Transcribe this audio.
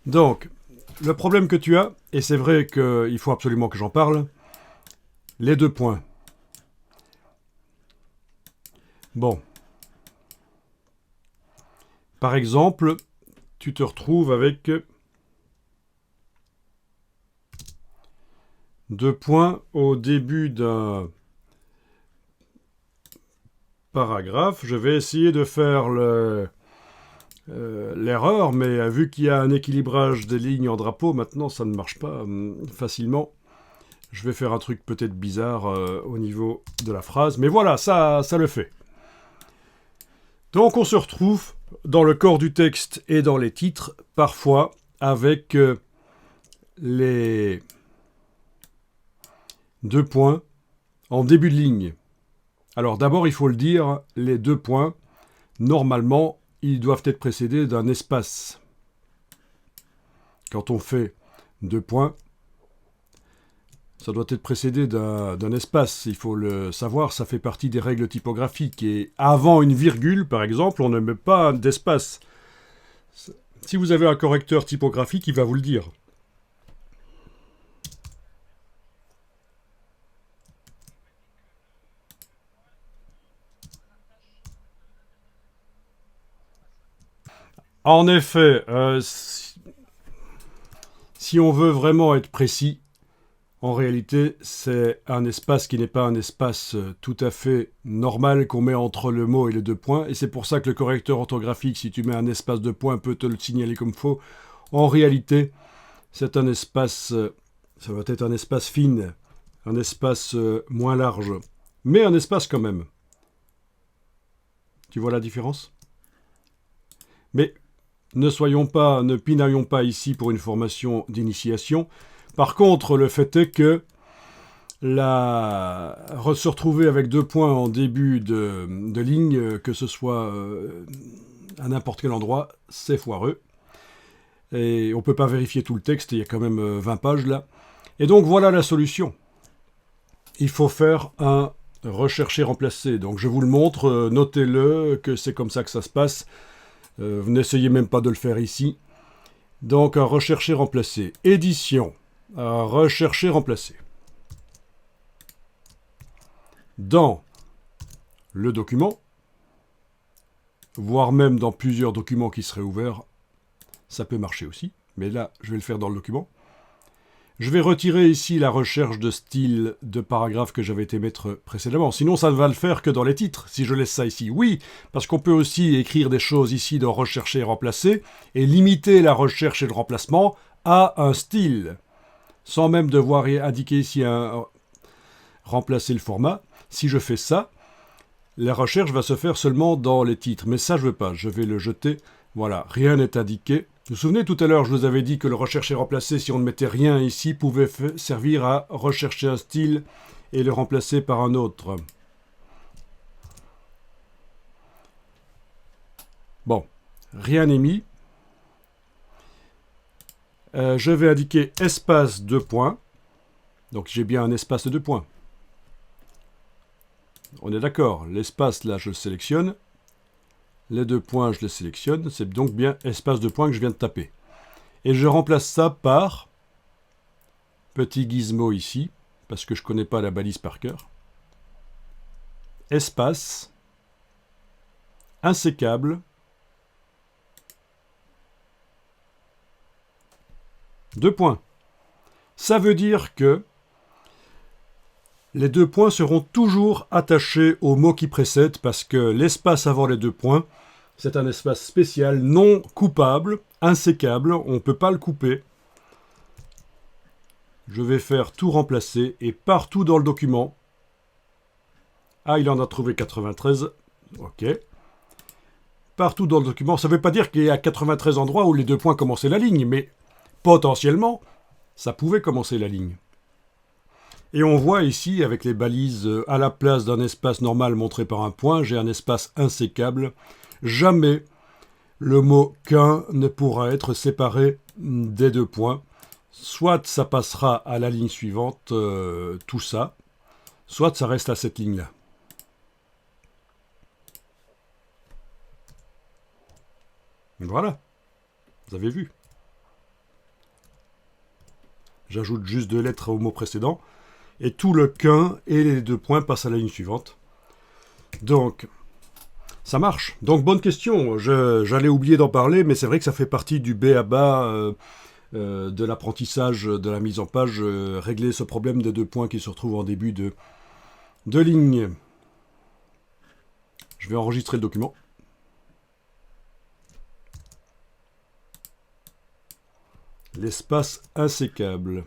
Donc, le problème que tu as, et c'est vrai qu'il faut absolument que j'en parle, les 2 points. Bon. Par exemple, tu te retrouves avec 2 points au début d'un paragraphe. Je vais essayer de faire l'erreur, mais vu qu'il y a un équilibrage des lignes en drapeau, maintenant ça ne marche pas facilement. Je vais faire un truc peut-être bizarre au niveau de la phrase, mais voilà, ça le fait. Donc on se retrouve dans le corps du texte et dans les titres, parfois avec les 2 points en début de ligne. Alors d'abord, il faut le dire, les 2 points, normalement, ils doivent être précédés d'un espace. Quand on fait 2 points, ça doit être précédé d'un espace. Il faut le savoir, ça fait partie des règles typographiques. Et avant une virgule, par exemple, on ne met pas d'espace. Si vous avez un correcteur typographique, il va vous le dire. En effet, si on veut vraiment être précis, en réalité, c'est un espace qui n'est pas un espace tout à fait normal qu'on met entre le mot et les 2 points. Et c'est pour ça que le correcteur orthographique, si tu mets un espace de points, peut te le signaler comme faux. En réalité, c'est un espace, ça va être un espace fin, un espace moins large, mais un espace quand même. Tu vois la différence? Mais ne pinaillons pas ici pour une formation d'initiation. Par contre, le fait est que se retrouver avec 2 points en début de ligne, que ce soit à n'importe quel endroit, c'est foireux. Et on ne peut pas vérifier tout le texte, il y a quand même 20 pages là. Et donc voilà la solution. Il faut faire un rechercher-remplacer. Donc je vous le montre, notez-le, que c'est comme ça que ça se passe. Vous n'essayez même pas de le faire ici. Donc un rechercher-remplacer. Édition. Un rechercher-remplacer. Dans le document, voire même dans plusieurs documents qui seraient ouverts, ça peut marcher aussi, mais là, je vais le faire dans le document. Je vais retirer ici la recherche de style de paragraphe que j'avais été mettre précédemment. Sinon, ça ne va le faire que dans les titres, si je laisse ça ici. Oui, parce qu'on peut aussi écrire des choses ici dans rechercher et remplacer, et limiter la recherche et le remplacement à un style, sans même devoir indiquer ici remplacer le format. Si je fais ça, la recherche va se faire seulement dans les titres. Mais ça, je ne veux pas. Je vais le jeter. Voilà, rien n'est indiqué. Vous vous souvenez, tout à l'heure, je vous avais dit que le rechercher et remplacer, si on ne mettait rien ici, pouvait servir à rechercher un style et le remplacer par un autre. Bon, rien n'est mis. Je vais indiquer espace 2 points. Donc j'ai bien un espace de 2 points. On est d'accord, l'espace là je le sélectionne, les 2 points je les sélectionne, c'est donc bien espace de points que je viens de taper. Et je remplace ça par petit gizmo ici, parce que je ne connais pas la balise par cœur. Espace, insécable, 2 points. Ça veut dire que les 2 points seront toujours attachés au mot qui précède parce que l'espace avant les 2 points, c'est un espace spécial, non coupable, insécable, on ne peut pas le couper. Je vais faire tout remplacer et partout dans le document. Ah, il en a trouvé 93. Ok. Partout dans le document, ça ne veut pas dire qu'il y a 93 endroits où les 2 points commençaient la ligne, mais potentiellement, ça pouvait commencer la ligne. Et on voit ici, avec les balises, à la place d'un espace normal montré par un point, j'ai un espace insécable. Jamais le mot qu'un ne pourra être séparé des 2 points. Soit ça passera à la ligne suivante, tout ça, soit ça reste à cette ligne-là. Voilà, vous avez vu. J'ajoute juste 2 lettres au mot précédent. Et tout le qu'un et les 2 points passent à la ligne suivante. Donc, ça marche. Donc, bonne question. J'allais oublier d'en parler, mais c'est vrai que ça fait partie du b.a.-ba de l'apprentissage, de la mise en page, régler ce problème des 2 points qui se retrouvent en début de ligne. Je vais enregistrer le document. L'espace insécable.